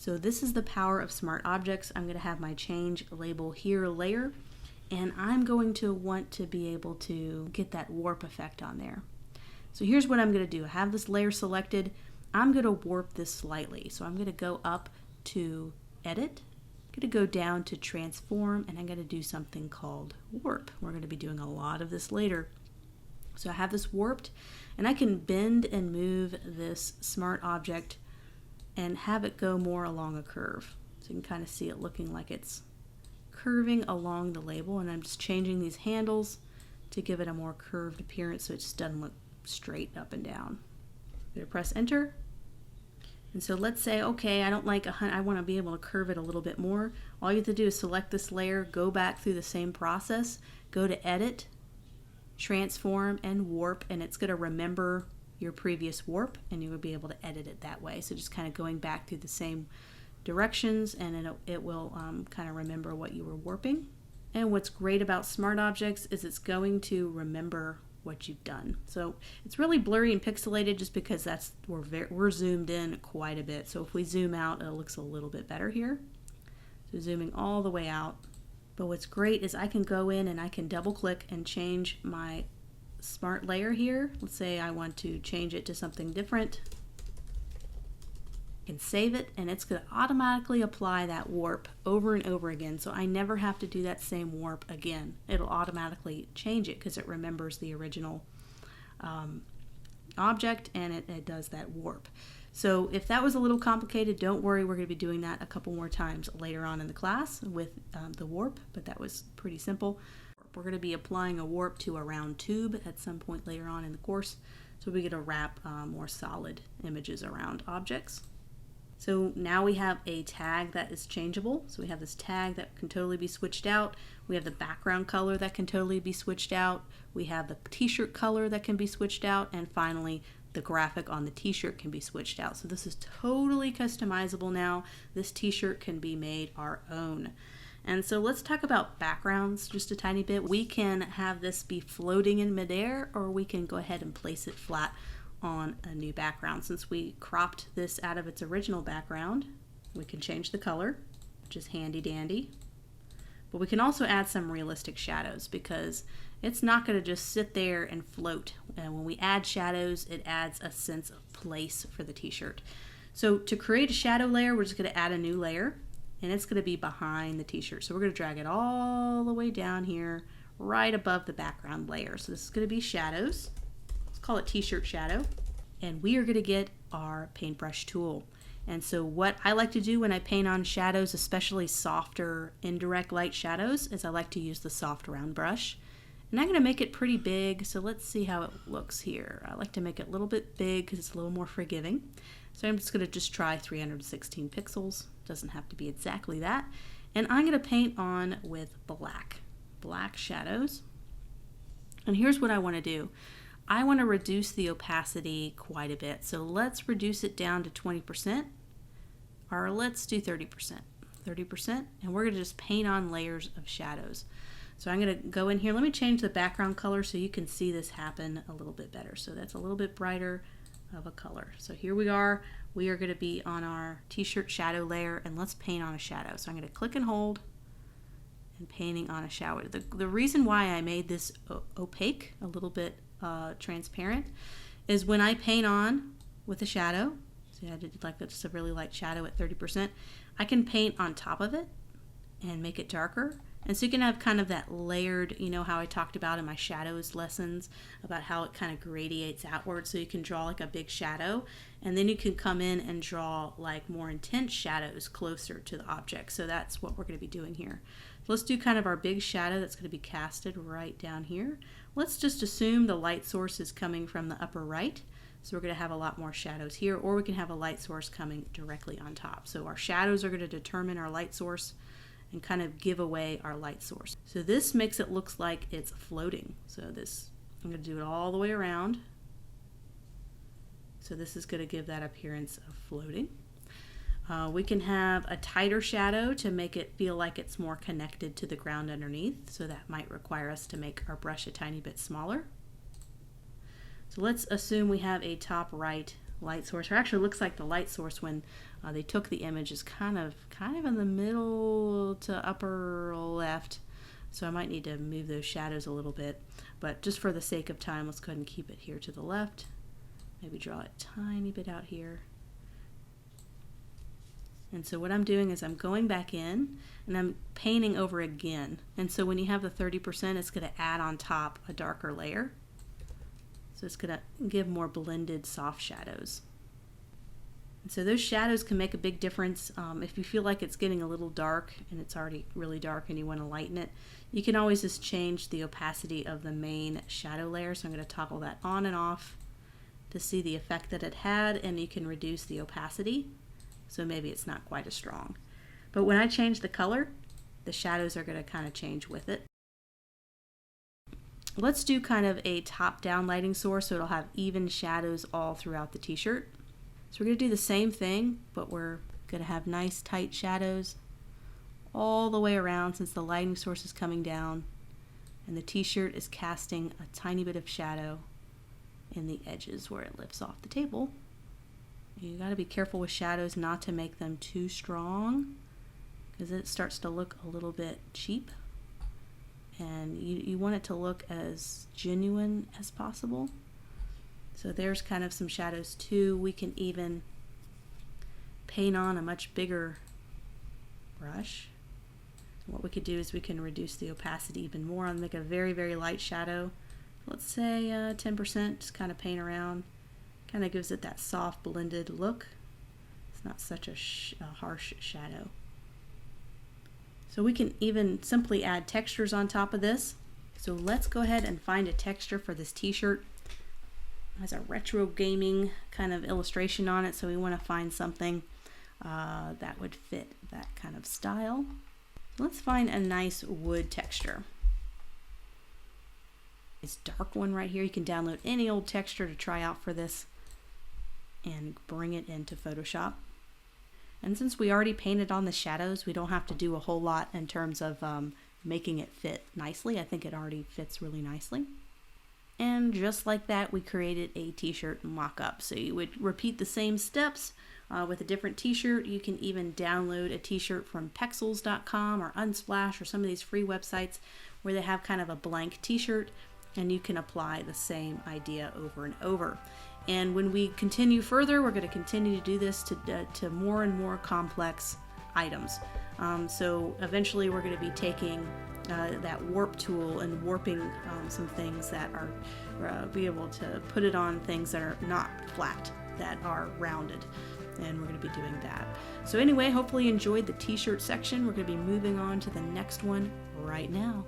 So this is the power of smart objects. I'm going to have my change label here layer, and I'm going to want to be able to get that warp effect on there. So here's what I'm going to do. I have this layer selected. I'm going to warp this slightly. So I'm going to go up to Edit. I'm going to go down to Transform, and I'm going to do something called Warp. We're going to be doing a lot of this later. So I have this warped, and I can bend and move this smart object and have it go more along a curve. So you can kind of see it looking like it's curving along the label, and I'm just changing these handles to give it a more curved appearance so it just doesn't look straight up and down. I'm going to press enter. And so let's say, okay, I don't like I want to be able to curve it a little bit more. All you have to do is select this layer, go back through the same process, go to Edit, Transform, and Warp, and it's going to remember your previous warp, and you will be able to edit it that way. So just kind of going back through the same directions, and it will kind of remember what you were warping. And what's great about smart objects is it's going to remember what you've done. So it's really blurry and pixelated just because we're zoomed in quite a bit. So if we zoom out, it looks a little bit better here. So zooming all the way out. But what's great is I can go in and I can double click and change my smart layer here. Let's say I want to change it to something different. I can save it, and it's going to automatically apply that warp over and over again, so I never have to do that same warp again. It'll automatically change it because it remembers the original object, and it does that warp. So if that was a little complicated, don't worry, we're going to be doing that a couple more times later on in the class with the warp, but that was pretty simple. We're going to be applying a warp to a round tube at some point later on in the course, so we get to wrap more solid images around objects. So now we have a tag that is changeable. So we have this tag that can totally be switched out. We have the background color that can totally be switched out. We have the t-shirt color that can be switched out. And finally, the graphic on the t-shirt can be switched out. So this is totally customizable now. This t-shirt can be made our own. And so let's talk about backgrounds just a tiny bit. We can have this be floating in midair, or we can go ahead and place it flat on a new background. Since we cropped this out of its original background, we can change the color, which is handy dandy. But we can also add some realistic shadows because it's not going to just sit there and float. And when we add shadows, it adds a sense of place for the t-shirt. So to create a shadow layer, we're just going to add a new layer, and it's going to be behind the t-shirt. So we're going to drag it all the way down here, right above the background layer. So this is going to be shadows. Call it t-shirt shadow, and we are going to get our paintbrush tool. And so what I like to do when I paint on shadows, especially softer indirect light shadows, is I like to use the soft round brush, and I'm going to make it pretty big. So let's see how it looks here. I like to make it a little bit big because it's a little more forgiving. So I'm just going to try 316 pixels. Doesn't have to be exactly that. And I'm going to paint on with black shadows. And here's what I want to do. I want to reduce the opacity quite a bit. So let's reduce it down to 20%, or let's do 30%, and we're going to just paint on layers of shadows. So I'm going to go in here. Let me change the background color so you can see this happen a little bit better. So that's a little bit brighter of a color. So here we are. We are going to be on our t-shirt shadow layer, and let's paint on a shadow. So I'm going to click and hold, and painting on a shadow. The reason why I made this opaque, a little bit transparent, is when I paint on with a shadow, see I did like just a really light shadow at 30%, I can paint on top of it and make it darker. And so you can have kind of that layered, you know how I talked about in my shadows lessons about how it kind of gradiates outward, so you can draw like a big shadow, and then you can come in and draw like more intense shadows closer to the object. So that's what we're going to be doing here. So let's do kind of our big shadow that's going to be casted right down here. Let's just assume the light source is coming from the upper right. So we're going to have a lot more shadows here, or we can have a light source coming directly on top. So our shadows are going to determine our light source and kind of give away our light source. So this makes it look like it's floating. So this, I'm going to do it all the way around. So this is going to give that appearance of floating. We can have a tighter shadow to make it feel like it's more connected to the ground underneath. So that might require us to make our brush a tiny bit smaller. So let's assume we have a top right light source, or actually looks like the light source when they took the image is kind of in the middle to upper left. So I might need to move those shadows a little bit, but just for the sake of time, let's go ahead and keep it here to the left. Maybe draw a tiny bit out here. And so what I'm doing is I'm going back in and I'm painting over again. And so when you have the 30%, it's going to add on top a darker layer. So it's going to give more blended soft shadows. And so those shadows can make a big difference. If you feel like it's getting a little dark and it's already really dark and you want to lighten it, you can always just change the opacity of the main shadow layer. So I'm going to toggle that on and off to see the effect that it had, and you can reduce the opacity. So maybe it's not quite as strong. But when I change the color, the shadows are going to kind of change with it. Let's do kind of a top-down lighting source so it'll have even shadows all throughout the t-shirt. So we're going to do the same thing, but we're going to have nice tight shadows all the way around since the lighting source is coming down and the t-shirt is casting a tiny bit of shadow in the edges where it lifts off the table. You got to be careful with shadows not to make them too strong because it starts to look a little bit cheap, and you want it to look as genuine as possible. So there's kind of some shadows too. We can even paint on a much bigger brush. What we could do is we can reduce the opacity even more and make a very, very light shadow. Let's say 10%, just kind of paint around. Kind of gives it that soft blended look. It's not such a harsh shadow. So we can even simply add textures on top of this. So let's go ahead and find a texture for this t-shirt. It has a retro gaming kind of illustration on it, so we want to find something that would fit that kind of style. Let's find a nice wood texture. This dark one right here. You can download any old texture to try out for this and bring it into Photoshop. And since we already painted on the shadows, we don't have to do a whole lot in terms of making it fit nicely. I think it already fits really nicely. And just like that, we created a t-shirt mock-up. So you would repeat the same steps with a different t-shirt. You can even download a t-shirt from Pexels.com or Unsplash or some of these free websites where they have kind of a blank t-shirt, and you can apply the same idea over and over. And when we continue further, we're going to continue to do this to more and more complex items. So eventually we're going to be taking that warp tool and warping some things that are be able to put it on things that are not flat, that are rounded. And we're going to be doing that. So anyway, hopefully you enjoyed the t-shirt section. We're going to be moving on to the next one right now.